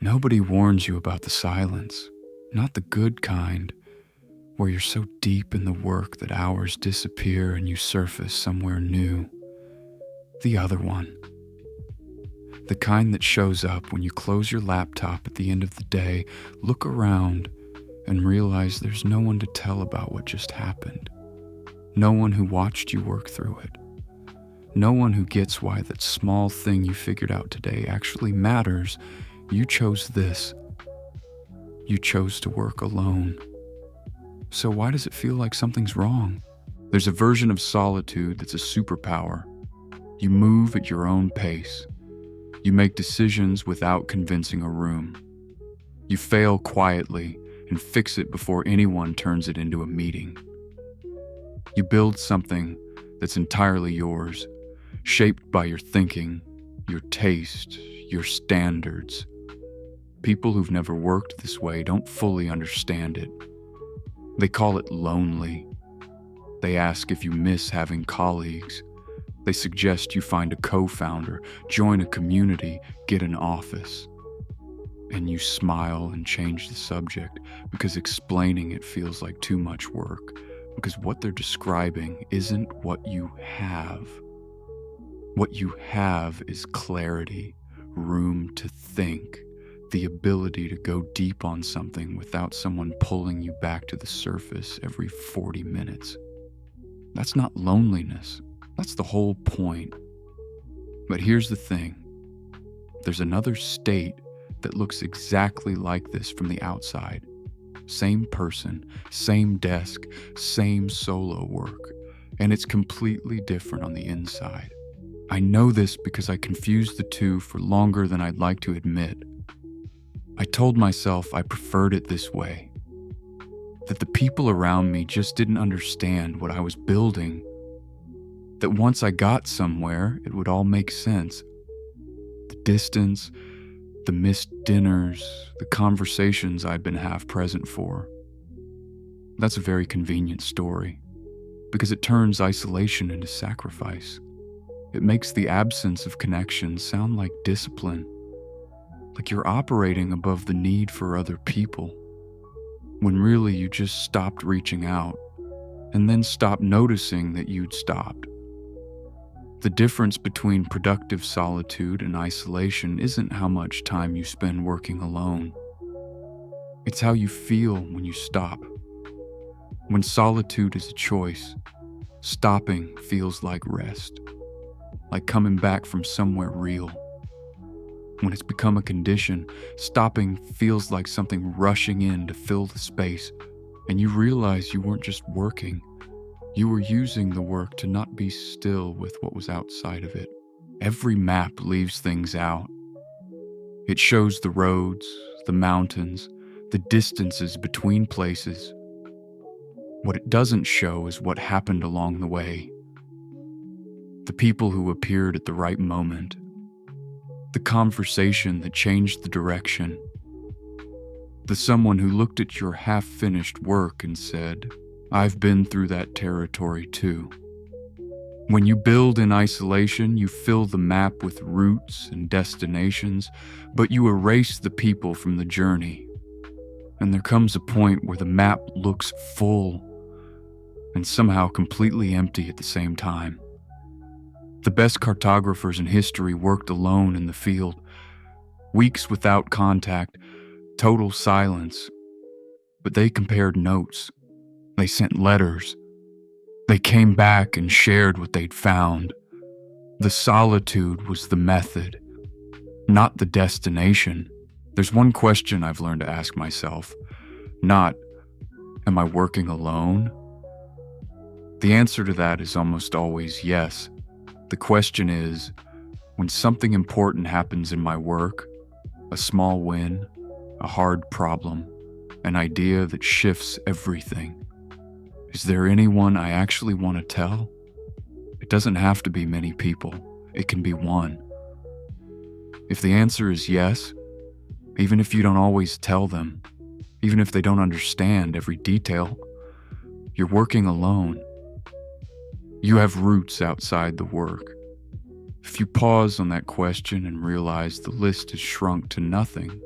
Nobody warns you about the silence, not the good kind, where you're so deep in the work that hours disappear and you surface somewhere new. The other one. The kind that shows up when you close your laptop at the end of the day, look around, and realize there's no one to tell about what just happened. No one who watched you work through it. No one who gets why that small thing you figured out today actually matters. You chose this. You chose to work alone. So why does it feel like something's wrong? There's a version of solitude that's a superpower. You move at your own pace. You make decisions without convincing a room. You fail quietly and fix it before anyone turns it into a meeting. You build something that's entirely yours, shaped by your thinking, your taste, your standards. People who've never worked this way don't fully understand it. They call it lonely. They ask if you miss having colleagues. They suggest you find a co-founder, join a community, get an office. And you smile and change the subject because explaining it feels like too much work, because what they're describing isn't what you have. What you have is clarity, room to think, the ability to go deep on something without someone pulling you back to the surface every 40 minutes. That's not loneliness. That's the whole point. But here's the thing. There's another state that looks exactly like this from the outside. Same person, same desk, same solo work, and it's completely different on the inside. I know this because I confused the two for longer than I'd like to admit. I told myself I preferred it this way, that the people around me just didn't understand what I was building, that once I got somewhere, it would all make sense. The distance, the missed dinners, the conversations I'd been half present for. That's a very convenient story, because it turns isolation into sacrifice. It makes the absence of connection sound like discipline, like you're operating above the need for other people, when really you just stopped reaching out, and then stopped noticing that you'd stopped. The difference between productive solitude and isolation isn't how much time you spend working alone. It's how you feel when you stop. When solitude is a choice, stopping feels like rest, like coming back from somewhere real. When it's become a condition, stopping feels like something rushing in to fill the space, and you realize you weren't just working. You were using the work to not be still with what was outside of it. Every map leaves things out. It shows the roads, the mountains, the distances between places. What it doesn't show is what happened along the way. The people who appeared at the right moment. The conversation that changed the direction. The someone who looked at your half-finished work and said, "I've been through that territory too." When you build in isolation, you fill the map with routes and destinations, but you erase the people from the journey. And there comes a point where the map looks full and somehow completely empty at the same time. The best cartographers in history worked alone in the field. Weeks without contact, total silence. But they compared notes. They sent letters. They came back and shared what they'd found. The solitude was the method, not the destination. There's one question I've learned to ask myself, not, am I working alone? The answer to that is almost always yes. The question is, when something important happens in my work, a small win, a hard problem, an idea that shifts everything, is there anyone I actually want to tell? It doesn't have to be many people. It can be one. If the answer is yes, even if you don't always tell them, even if they don't understand every detail, you're working alone. You have roots outside the work. If you pause on that question and realize the list is shrunk to nothing,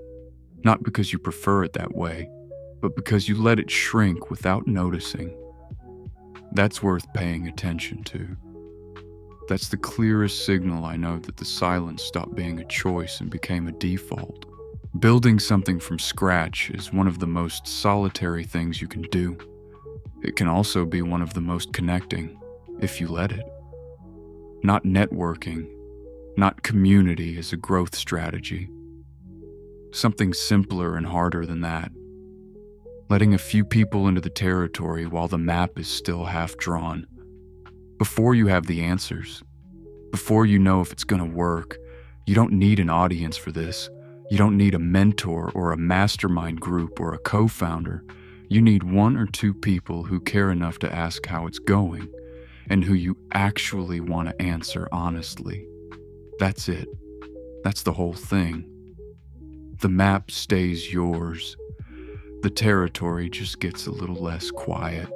Not because you prefer it that way, but because you let it shrink without noticing. That's worth paying attention to. That's the clearest signal I know that the silence stopped being a choice and became a default. Building something from scratch is one of the most solitary things you can do. It can also be one of the most connecting, if you let it. Not networking, not community as a growth strategy. Something simpler and harder than that. Letting a few people into the territory while the map is still half drawn. Before you have the answers, before you know if it's going to work, you don't need an audience for this. You don't need a mentor or a mastermind group or a co-founder. You need one or two people who care enough to ask how it's going and who you actually want to answer honestly. That's it. That's the whole thing. The map stays yours. The territory just gets a little less quiet.